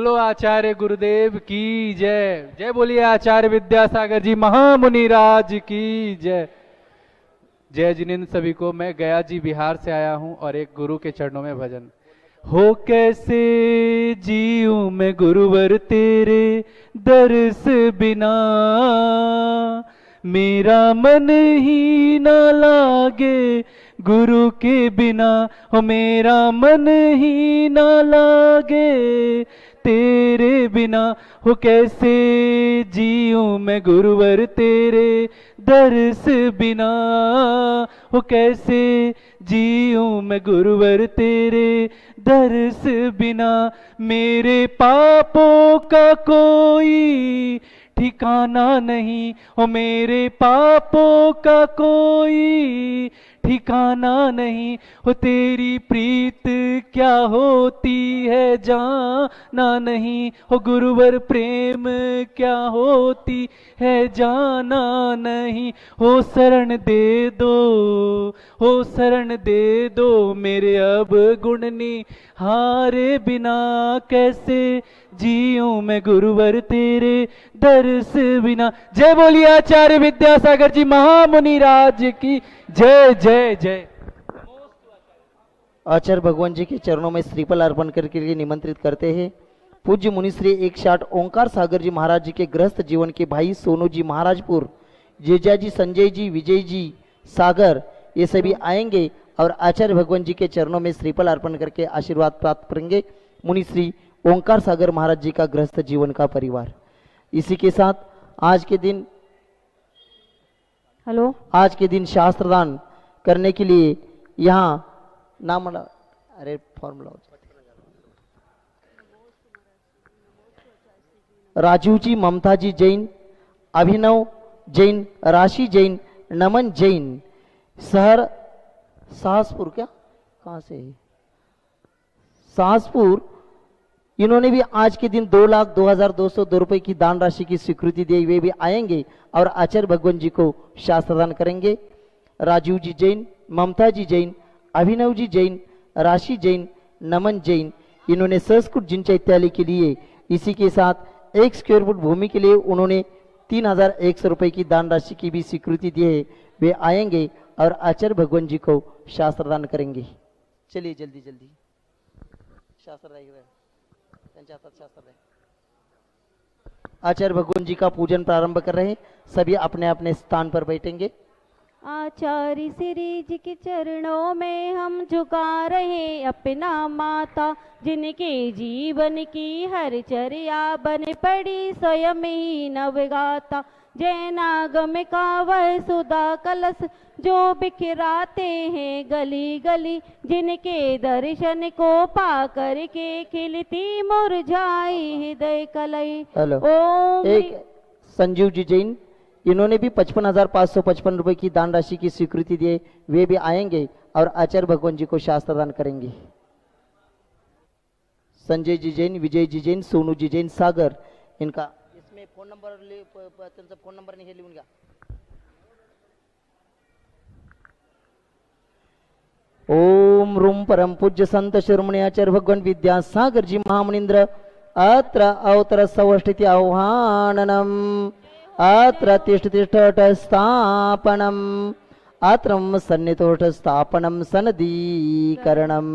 बोलो आचार्य गुरुदेव की जय। जय बोलिए आचार्य विद्यासागर जी महामुनि राज की जय। जय जिनेंद्र सभी को। मैं गया जी बिहार से आया हूं और एक गुरु के चरणों में भजन। हो कैसे जीऊं मैं गुरुवर तेरे दर्श बिना, मेरा मन ही ना लागे गुरु के बिना, हो मेरा मन ही ना लागे तेरे बिना। हो कैसे जीऊं मैं गुरुवर तेरे दर्श बिना, हो कैसे जीऊं मैं गुरुवर तेरे दर्श बिना। मेरे पापों का कोई ठिकाना नहीं, हो मेरे पापों का कोई ठिकाना नहीं। हो तेरी प्रीत क्या होती है जाना नहीं, हो गुरुवर प्रेम क्या होती है जाना नहीं। हो शरण दे दो, हो शरण दे दो मेरे अब गुणनी हारे बिना। कैसे जीऊं मैं गुरुवर तेरे दर्श बिना। जय बोलिए आचार्य विद्यासागर जी महामुनि राज की जय जय जय। आचार्य भगवान जी के चरणों में श्रीफल अर्पण करके लिए निमंत्रित करते हैं पूज्य मुनिश्री 160 ओंकार सागर जी महाराज जी के गृहस्थ जीवन के भाई सोनू जी महाराजपुर, जेजा जी, संजय जी, विजय जी, सागर, ये सभी आएंगे और आचार्य भगवान जी के चरणों में श्रीफल अर्पण करके आशीर्वाद प्राप्त करेंगे। मुनिश्री ओंकार सागर महाराज जी का गृहस्थ जीवन का परिवार। इसी के साथ आज के दिन शास्त्रदान करने के लिए यहाँ नाम अरे फॉर्मूला राजीव जी, ममता जी जैन, अभिनव जैन, राशि जैन, नमन जैन, शहर साहसपुर, क्या कहाँ से है साहसपुर, इन्होंने भी आज के दिन 2,02,202 रुपए की दान राशि की स्वीकृति दी। वे भी आएंगे और आचार्य भगवान जी को शास्त्रदान करेंगे। राजीव जी जैन, ममता जी जैन, अभिनव जी जैन, राशि जैन, नमन जैन, इन्होंने संस्कृत जिन चैत्यालय के लिए, इसी के साथ 1 स्क्वायर फुट भूमि के लिए उन्होंने 3,100 रुपए की दान राशि की भी स्वीकृति दी है। वे आएंगे और आचार्य भगवान जी को शास्त्रदान करेंगे। चलिए जल्दी जल्दी शास्त्र आचार्य भगवान जी का पूजन प्रारंभ कर रहे हैं। सभी अपने अपने स्थान पर बैठेंगे। आचार्य श्री जी के चरणों में हम झुका रहे अपना माथा, जिनके जीवन की हर चर्या बन पड़ी स्वयं ही नवगाता। जैनागम का वह सुधा कलश जो बिखराते हैं गली गली, जिनके दर्शन को पा करके खिलती मुरझाई हृदय कलई। ओम एक संजीव जी जैन, इन्होंने भी 55,555 रुपए की दान राशि की स्वीकृति दी। वे भी आएंगे और आचार्य भगवान जी को शास्त्रदान करेंगे। संजय जी जैन, विजय जी जैन, सोनू जी जैन, सागर, इनका इसमें फोन नंबर फोन नंबर नहीं लिहून घ्या। ओम रूम परम पूज्य संत शिरोमणी आचार्य भगवान विद्यासागर जी महामुनींद्र अत्र अवतर सवष्टिति आह्वाननम अत्र तिष्ठ स्थापनम आत्रम सन्नितोष स्थापनम सनदीकरणम।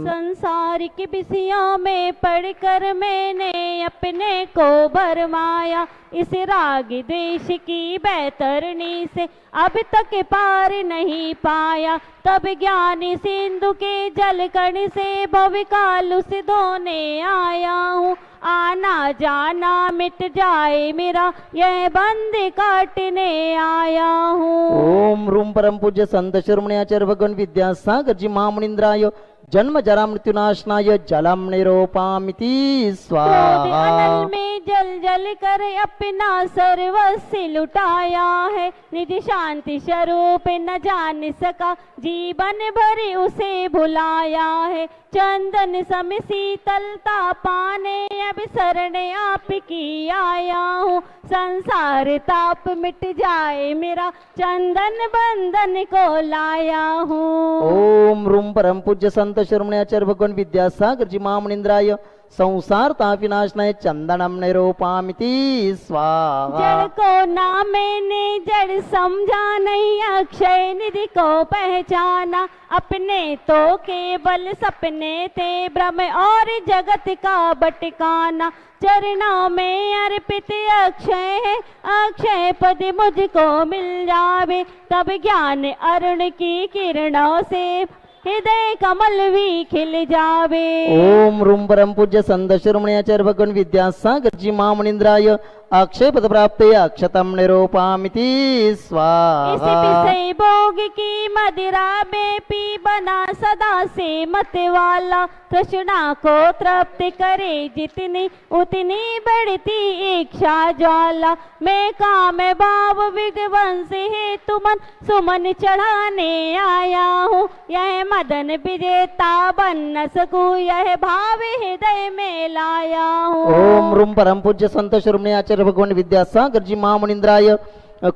संसारिक विषयों में पढ़कर मैंने अपने को भरमाया, इस राग देश की बैतरणी से अब तक पार नहीं पाया। तब ज्ञानी सिंधु के जलकण से भवकाल से धोने आया हूँ। आना जाना मिट जाए मेरा यह बंद काटने आया हूँ। ओम रूम परम पूज्य संत शिरोमणी आचार्य भगवान विद्यासागर जी महामुनींद्राय जन्म जरा मृत्युनाशनाय जलम निरोपामिति स्वाहा। अनल में जल जल कर अपना सर्वस्व लुटाया है, निज शांति स्वरूप न जान सका जीवन भर उसे भुलाया है। चंदन सम शीतलता पाने अब शरण आपकी आया हूँ। संसार ताप मिट जाए मेरा चंदन बंधन को लाया हूँ। ओम रूम परम पूज्य संत शिरोमणी आचार्य भगवान विद्यासागर जी महामुनींद्राय संसार तापिनाशनाय चंदनम निरूपामिति स्वाहा। जड़ को ना मैंने जड़ समझा नहीं, अक्षय निधि को पहचाना, अपने तो केवल सपने थे भ्रम और जगत का भटकाना। चरणों में अर्पित अक्षय है, अक्षय पद मुझको मिल जावे, तब ज्ञान अरुण की किरणों से हृदय कमल भी खिल जावे। ओम रूम परम पूज्य संत शिरोमणि आचार्य भगवान विद्यासागर जी महामुनींद्राय अक्षय पद प्राप्त अक्षतम निरूपामिति स्वाहा। इस विषय भोग की मदिरा में पी बना सदा से मत वाला, तृष्णा को तृप्त करे जितनी उतनी बढ़ती इच्छा ज्वाला। मैं काम भाव विध्वंस है तुमन सुमन चढ़ाने आया हूँ, यह मदन विजेता बन न सकूं, यह भाव हृदय में लाया हूँ। ओम रूम परम पूज्य संत शिरोमणि आचार्य भगवान विद्यासागर जी महामुनींद्राय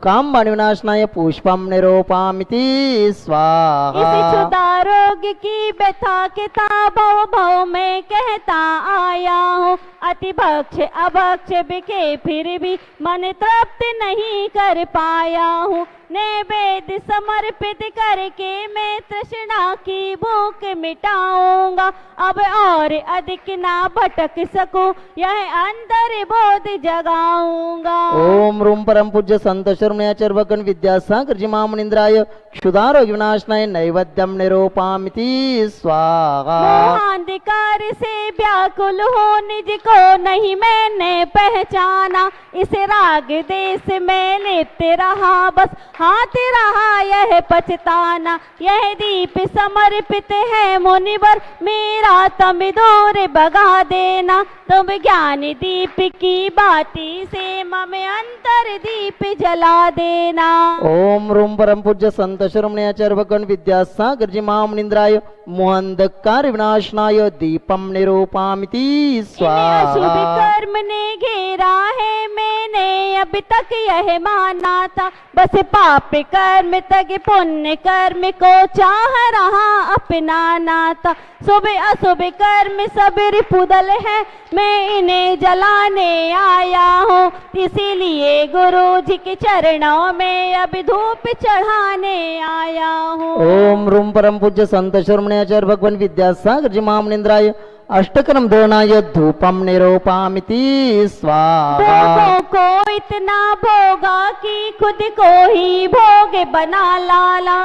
काम बाण विनाशनाय पुष्पम निरूपामिति स्वाहा। इस क्षुधा रोग की व्यथा के भव भव में कहता आया हूँ, अति भक्ष अभक्ष बिके फिर भी मन तृप्त नहीं कर पाया हूँ। नैवेद्य समर्पित करके मैं तृष्णा की भूख मिटाऊंगा, अब और अधिक ना भटक सकूं, यह अंतर बोध जगाऊंगा। ओम रूम परम पूज्य संत शिरोमणि आचार्य भगवान विद्यासागर जी महामुनींद्राय क्षुधारोग विनाशनाय नैवेद्यम निरूपामिति स्वाहा। मोहांधकार से व्याकुल हो निज को नहीं मैंने पहचाना, इस राग देश में लिप्त रहा बस हाथ रहा यह पछताना। यह दीप समर्पित है मुनिवर, मेरा तम दूर भगा देना, तुम ज्ञान दीप की बाती से मम अंतर दीप जला देना। ओम रूम परम पूज्य संत शिरोमणि आचार्य भगवान विद्यासागर जी महामुनींद्राय मोहंधकार विनाशनाय दीपम निरूपामिति स्वाहा। शुभ कर्म ने घेरा है मैंने अभी तक यह माना था, बस पाप कर्म तक पुण्य कर्म को चाह रहा अपनाना था। शुभ अशुभ कर्म सब रिपुदल है, मैं इन्हें जलाने आया हूँ, इसीलिए गुरु जी के चरणों में अभी धूप चढ़ाने आया हूँ। ओम रूम परम पूज्य संत शिरोमणि आचार्य भगवान विद्यासागर जी महामुनींद्राय अष्टकर्म धोनाय धूपम निरूपामिति स्वाहा। भोगों को इतना भोगा कि खुद को ही भोग बना लाला,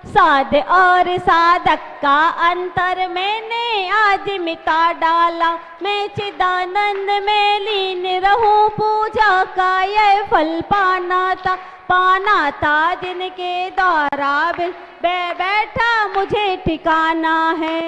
साध और साधक का अंतर मैंने आज मिटा डाला। मैं चिदानंद में लीन रहूं, पूजा का यह फल पाना था जिनके द्वारा बैठा मुझे ठिकाना है।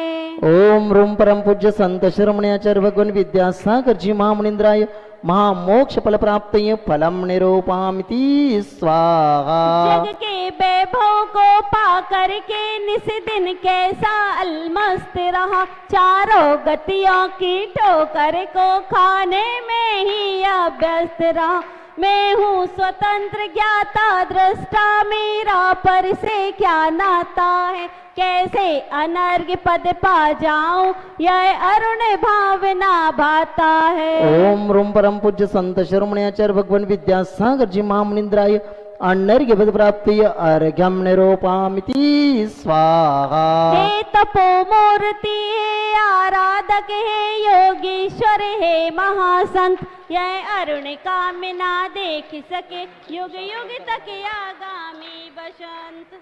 ओम रूम परम पूज्य संत शिरोमणि आचार्य भगवान विद्यासागर जी महामुनींद्राय महामोक्ष फल प्राप्त फलम निरूपामिति स्वाहा। जग के वैभव को पा करके निस दिन कैसा अलमस्त रहा, चारों गतियों की ठोकर को खाने में ही अभ्यस्त रहा। मैं हूँ स्वतंत्र ज्ञाता दृष्टा, मेरा पर से क्या नाता है, कैसे अनर्घ पद पा जाऊं, यह अरुण भावना भाता है। ओम रूम परम पूज्य संत शिरोमणि आचार्य भगवान विद्यासागर जी महामुनींद्राय अनर्घ्य पद प्राप्ति अर्घ्यम निरूपामिति स्वाहा। हे तपो मूर्ति है आराधक है योगीश्वर है महासंत, यह अरुण कामना देख सके युग युग तक आगामी बसंत।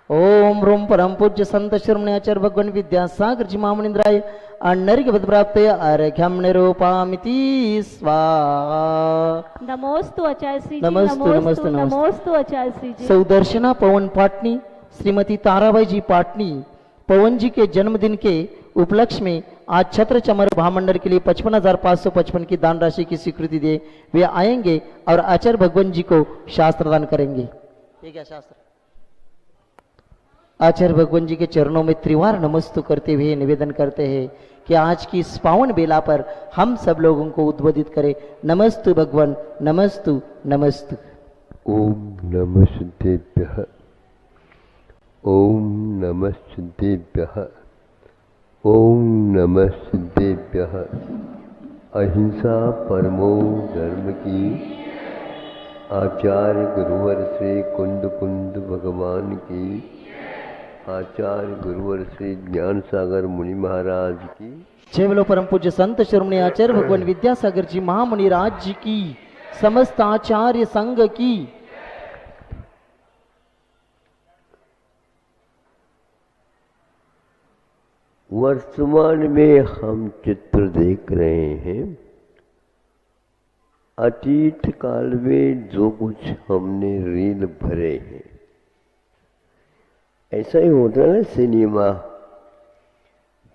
ओम रूम परम पूज्य संत शिरोमणि आचार्य भगवान विद्यासागर जी महामुनींद्राय अनर्घ्य पद प्राप्त अर्घ्यम निरूपामिति स्वाहा। नमोस्तु आचार्य श्री जी, नमस्तु, नमस्तु, नमस्तु। नमोस्तु आचार्य श्री जी। सौदर्शना पवन पाटनी श्रीमती ताराबाई जी पाटनी पवन जी के जन्मदिन के उपलक्ष्य में आज छत्र चमर महामंडल के लिए 55,555 की दान राशि की स्वीकृति दे वे आएंगे और आचार्य भगवान जी को शास्त्र दान करेंगे। ठीक है, शास्त्र आचार्य भगवान जी के चरणों में त्रिवार नमस्तु करते हुए निवेदन करते हैं कि आज की इस पावन बेला पर हम सब लोगों को उद्बोधित करें। नमस्तु भगवान, नमस्तु नमस्तु। ओम नमः शुद्धेभ्यः, ओम नमः शुद्धेभ्यः, ओम नमः सिद्धेभ्यः। अहिंसा परमो धर्म की। आचार्य गुरुवर श्री कुंद कुंद भगवान की। आचार्य गुरुवर श्री ज्ञान सागर मुनि महाराज की। जय बोलो परम पूज्य संत शिरोमणि आचार्य भगवान विद्यासागर जी महामुनि राज जी की। समस्त आचार्य संघ की। वर्तमान में हम चित्र देख रहे हैं। अतीत काल में जो कुछ हमने रील भरे हैं, ऐसा ही होता है ना सिनेमा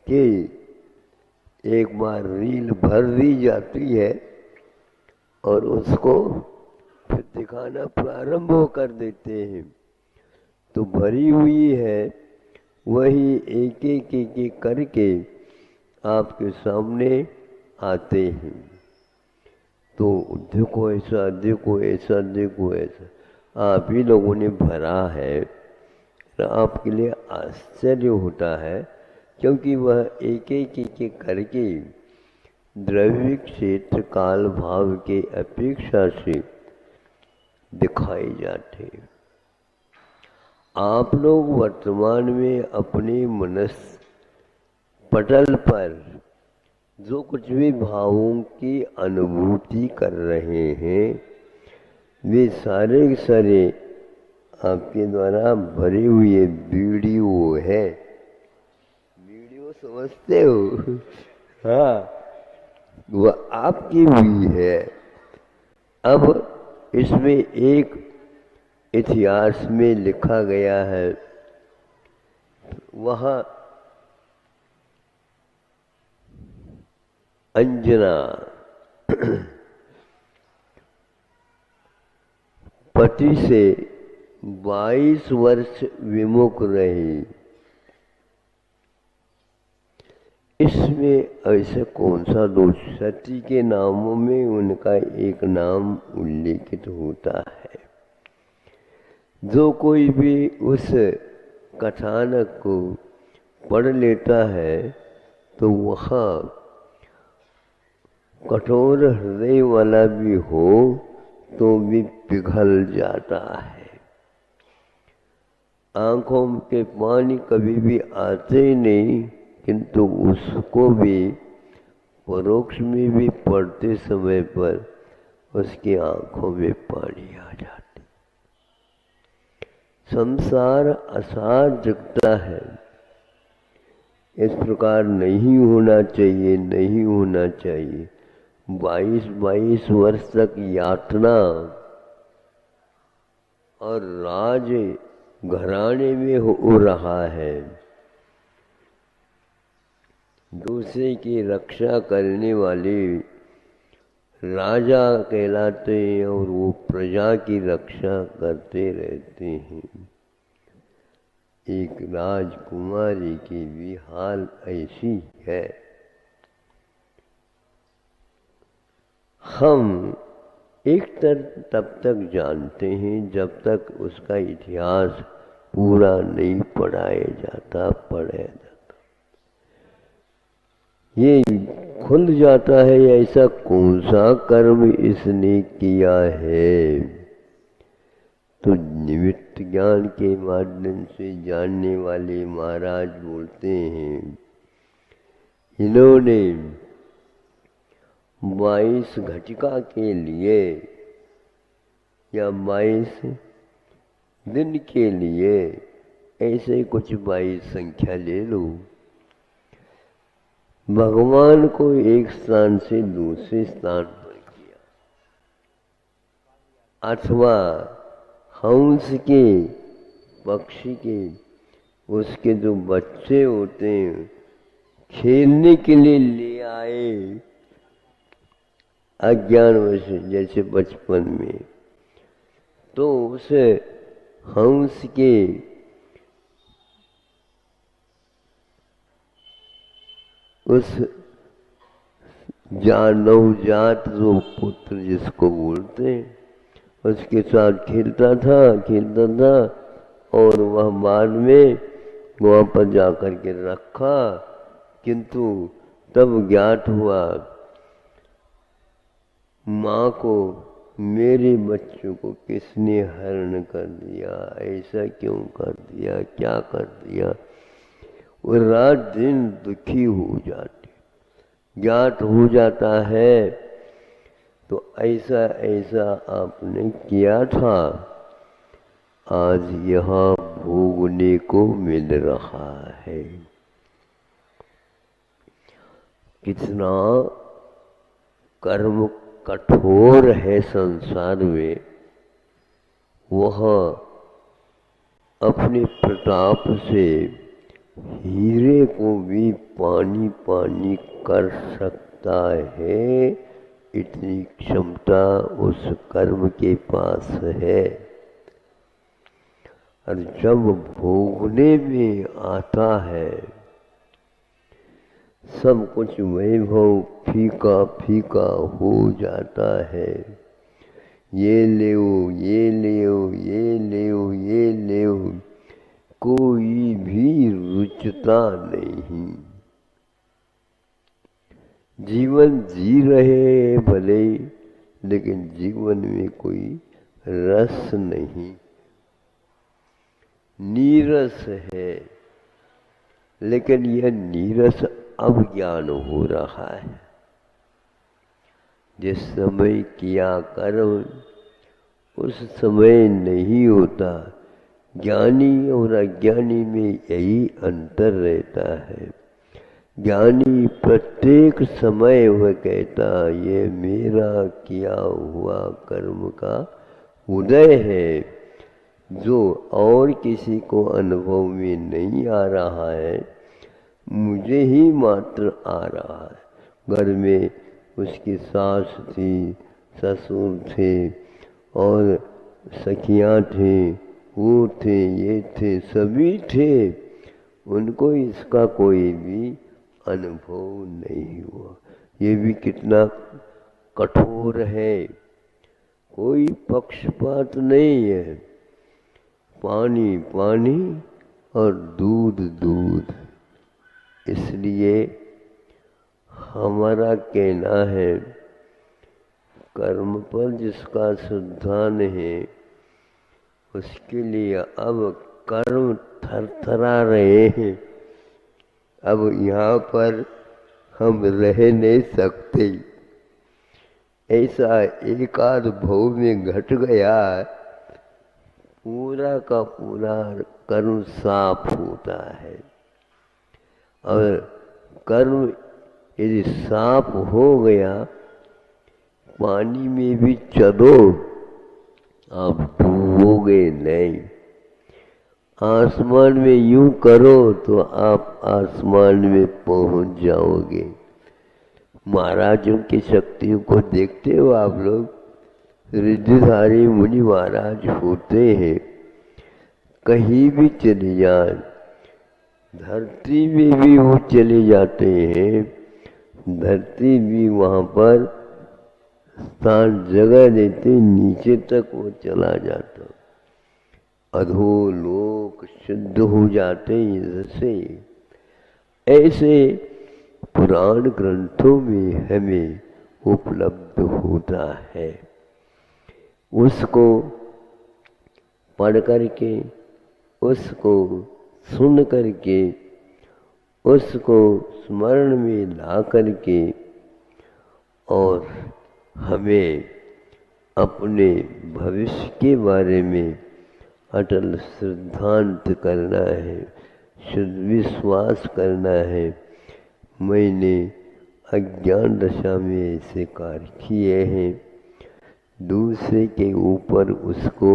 कि एक बार रील भर दी जाती है और उसको फिर दिखाना प्रारंभ कर देते हैं, तो भरी हुई है वही एक एक करके आपके सामने आते हैं। तो देखो ऐसा, देखो ऐसा, देखो ऐसा आप ही लोगों ने भरा है। तो आपके लिए आश्चर्य होता है, क्योंकि वह एक एक करके द्रव्य क्षेत्र काल भाव के अपेक्षा से दिखाए जाते हैं। आप लोग वर्तमान में अपने मनस पटल पर जो कुछ भी भावों की अनुभूति कर रहे हैं, वे सारे के सारे आपके द्वारा भरे हुए वीडियो है। वीडियो समझते हो? हाँ, वह आपकी हुई है। अब इसमें एक इतिहास में लिखा गया है, वहाँ अंजना पति से 22 वर्ष विमुख रही। इसमें ऐसे कौन सा दोष? सती के नामों में उनका एक नाम उल्लेखित होता है। जो कोई भी उस कथानक को पढ़ लेता है तो वह कठोर हृदय वाला भी हो तो भी पिघल जाता है। आंखों के पानी कभी भी आते ही नहीं, किंतु उसको भी परोक्ष में भी पढ़ते समय पर उसकी आंखों में पानी आ जाते। संसार असार जगता है। इस प्रकार नहीं होना चाहिए, नहीं होना चाहिए। 22 वर्ष तक यातना और राज घराने में हो रहा है। दूसरे की रक्षा करने वाले राजा कहलाते हैं और वो प्रजा की रक्षा करते रहते हैं। एक राजकुमारी की भी हाल ऐसी है। हम एक तब तक जानते हैं जब तक उसका इतिहास पूरा नहीं पढ़ाया जाता, ये खुल जाता है ऐसा कौन सा कर्म इसने किया है। तो निमित्त ज्ञान के माध्यम से जानने वाले महाराज बोलते हैं, इन्होंने 22 घटिका के लिए या 22 दिन के लिए ऐसे कुछ 22 संख्या ले लो। भगवान को एक स्थान से दूसरे स्थान पर किया, अथवा हंस के, पक्षी के, उसके जो बच्चे होते हैं खेलने के लिए ले आए अज्ञानवश, जैसे बचपन में, तो उस हंस के उस नवजात जो पुत्र जिसको बोलते हैं, उसके साथ खेलता था और वह बाद में वहाँ पर जाकर के रखा किंतु तब ज्ञात हुआ माँ को मेरे बच्चों को किसने हरण कर दिया, ऐसा क्यों कर दिया, क्या कर दिया। वो रात दिन दुखी हो जाते, ज्ञात हो जाता है तो ऐसा ऐसा आपने किया था, आज यहाँ भोगने को मिल रहा है। कितना कर्म कठोर है संसार में, वह अपने प्रताप से हीरे को भी पानी पानी कर सकता है, इतनी क्षमता उस कर्म के पास है। और जब भोगने में आता है सब कुछ वैभव फीका फीका हो जाता है। ये लेओ ये लेओ ये लेओ ये लेओ, कोई भी रुचता नहीं। जीवन जी रहे भले, लेकिन जीवन में कोई रस नहीं, नीरस है। लेकिन यह नीरस अब ज्ञान हो रहा है। जिस समय किया कर्म उस समय नहीं होता। ज्ञानी और अज्ञानी में यही अंतर रहता है। ज्ञानी प्रत्येक समय वह कहता ये मेरा किया हुआ कर्म का उदय है, जो और किसी को अनुभव में नहीं आ रहा है, मुझे ही मात्र आ रहा है। घर में उसकी सास थी, ससुर थे और सखियाँ थी, वो थे, ये थे, सभी थे, उनको इसका कोई भी अनुभव नहीं हुआ। ये भी कितना कठोर है, कोई पक्षपात नहीं है। पानी पानी और दूध दूध। इसलिए हमारा कहना है कर्म पर जिसका श्रद्धा नहीं उसके लिए अब कर्म थरथरा रहे हैं। अब यहाँ पर हम रह नहीं सकते। ऐसा एक आध भाव में घट गया, पूरा का पूरा कर्म साफ होता है। और कर्म यदि साफ हो गया, पानी में भी चलो आप डूबोगे नहीं। आसमान में यूं करो तो आप आसमान में पहुंच जाओगे। महाराजों की शक्तियों को देखते हो आप लोग, रिद्धिधारी मुनि महाराज होते हैं, कहीं भी चले जाए, धरती में भी वो चले जाते हैं, धरती भी वहाँ पर स्थान जगह देते, नीचे तक वो चला जाता, अधोलोक शुद्ध हो जाते इससे। ऐसे पुराण ग्रंथों में हमें उपलब्ध होता है। उसको पढ़ करके, उसको सुन करके, उसको स्मरण में ला करके और हमें अपने भविष्य के बारे में अटल सिद्धांत करना है, शुद्ध विश्वास करना है। मैंने अज्ञान दशा में ऐसे कार्य किए हैं, दूसरे के ऊपर उसको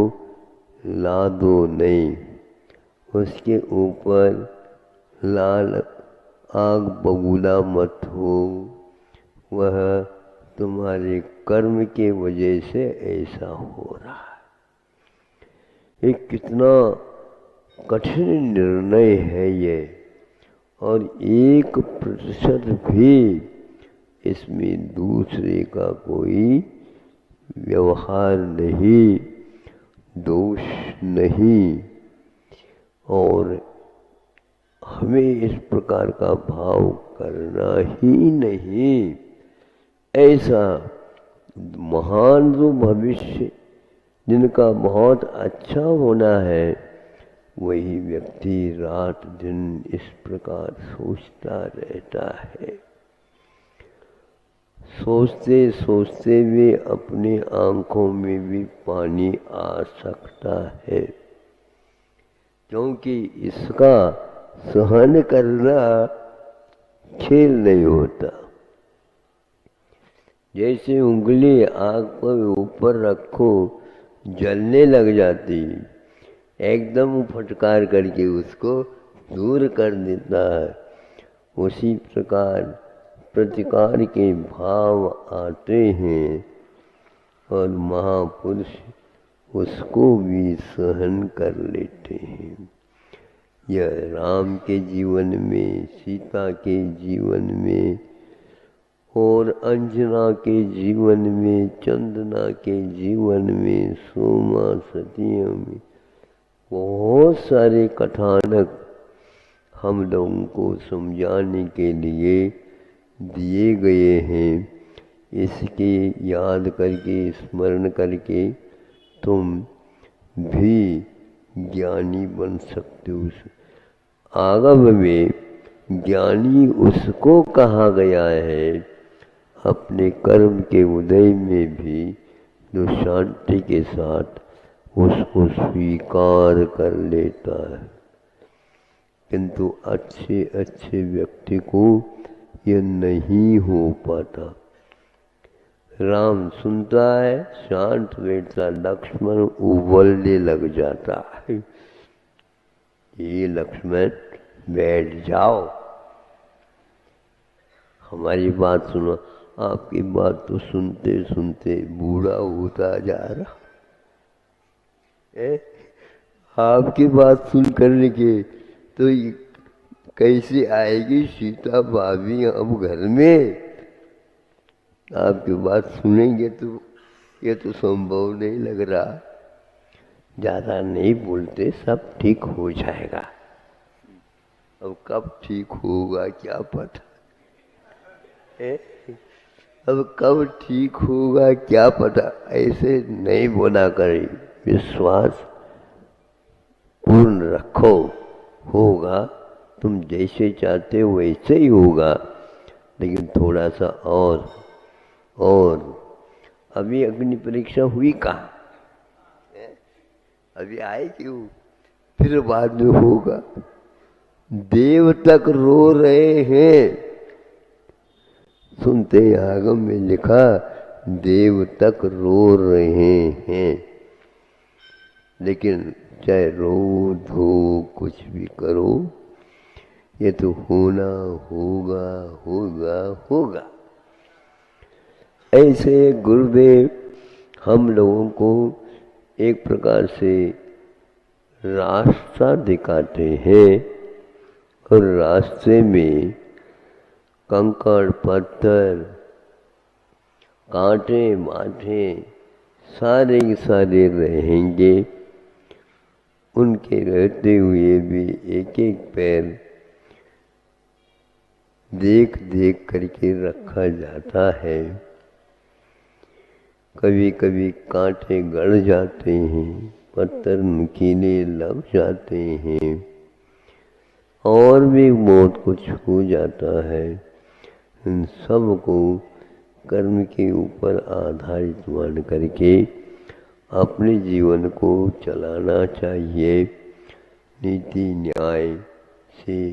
ला दो नहीं, उसके ऊपर लाल आग बबूला मत हो। वह तुम्हारे कर्म के वजह से ऐसा हो रहा है। ये कितना कठिन निर्णय है ये, और 1% भी इसमें दूसरे का कोई व्यवहार नहीं, दोष नहीं। और हमें इस प्रकार का भाव करना ही नहीं। ऐसा महान जो भविष्य जिनका बहुत अच्छा होना है, वही व्यक्ति रात दिन इस प्रकार सोचता रहता है। सोचते सोचते वे अपने आंखों में भी पानी आ सकता है, क्योंकि इसका सहन करना खेल नहीं होता। जैसे उंगली आग पर ऊपर रखो जलने लग जाती, एकदम फटकार करके उसको दूर कर देता है। उसी प्रकार प्रतिकार के भाव आते हैं और महापुरुष उसको भी सहन कर लेते हैं। यह राम के जीवन में, सीता के जीवन में और अंजना के जीवन में, चंदना के जीवन में, सोमा सतिया में बहुत सारे कथानक हम लोगों को समझाने के लिए दिए गए हैं। इसके याद करके, स्मरण करके तुम भी ज्ञानी बन सकते हो। आगम में ज्ञानी उसको कहा गया है अपने कर्म के उदय में भी जो शांति के साथ उसको स्वीकार कर लेता है। किंतु अच्छे अच्छे व्यक्ति को यह नहीं हो पाता। राम सुनता है, शांत बैठता, लक्ष्मण उबलने लग जाता है। ये लक्ष्मण बैठ जाओ, हमारी बात सुनो। आपकी बात तो सुनते सुनते बूढ़ा होता जा रहा है। आपकी बात सुन करने के तो कैसे आएगी सीता भाभी अब घर में? आपकी बात सुनेंगे तो ये तो संभव नहीं लग रहा। ज़्यादा नहीं बोलते, सब ठीक हो जाएगा। अब कब ठीक होगा क्या पता है? अब कब ठीक होगा क्या पता। ऐसे नहीं बोला करें, विश्वास पूर्ण रखो। होगा, तुम जैसे चाहते हो वैसे ही होगा, लेकिन थोड़ा सा और अभी अग्नि परीक्षा हुई कहाँ? अभी आए क्यों? फिर बाद में होगा। देव तक रो रहे हैं। सुनते आगम में लिखा, देव तक रो रहे हैं। लेकिन चाहे रो धो कुछ भी करो, ये तो होना होगा होगा होगा। ऐसे गुरुदेव हम लोगों को एक प्रकार से रास्ता दिखाते हैं और रास्ते में कंकड़ पत्थर कांटे माथे सारे सारे रहेंगे। उनके रहते हुए भी एक एक पैर देख देख करके रखा जाता है। कभी कभी कांटे गड़ जाते हैं, पत्थर नुकीले लग जाते हैं और भी बहुत कुछ हो जाता है। इन सब को कर्म के ऊपर आधारित मान करके अपने जीवन को चलाना चाहिए। नीति न्याय से,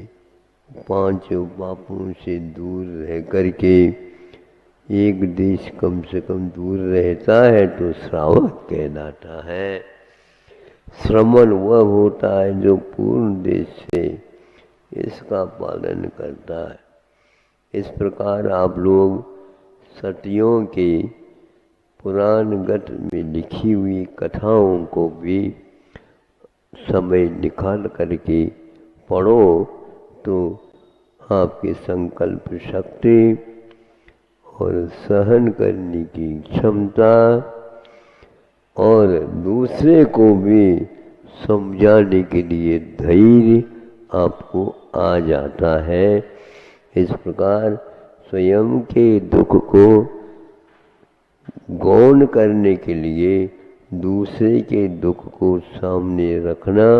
पांचों पापों से दूर रह करके एक देश कम से कम दूर रहता है तो श्रावक कहलाता है। श्रमण वह होता है जो पूर्ण देश से इसका पालन करता है। इस प्रकार आप लोग सतियों के पुराणगत में लिखी हुई कथाओं को भी समय निकाल करके पढ़ो तो आपकी संकल्प शक्ति और सहन करने की क्षमता और दूसरे को भी समझाने के लिए धैर्य आपको आ जाता है। इस प्रकार स्वयं के दुख को गौण करने के लिए दूसरे के दुख को सामने रखना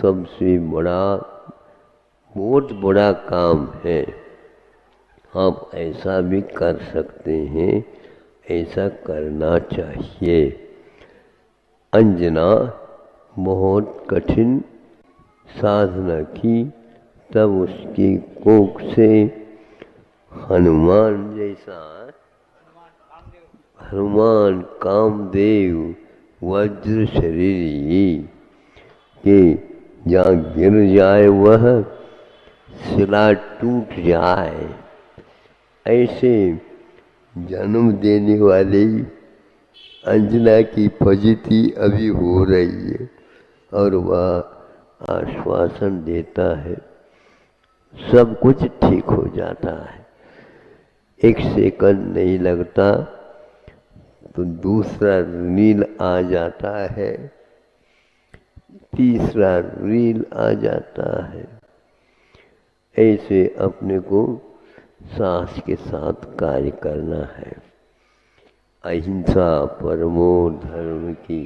सबसे बड़ा, बहुत बड़ा काम है। आप ऐसा भी कर सकते हैं, ऐसा करना चाहिए। अंजना बहुत कठिन साधना की, तब उसकी कोख से हनुमान जैसा, हनुमान कामदेव वज्र शरीरी के जहाँ गिर जाए वह शिला टूट जाए, ऐसे जन्म देने वाली अंजना की फजीती अभी हो रही है और वह आश्वासन देता है सब कुछ ठीक हो जाता है। एक सेकंड नहीं लगता तो दूसरा रील आ जाता है, तीसरा रील आ जाता है। ऐसे अपने को साहस के साथ कार्य करना है। अहिंसा परमो धर्म की।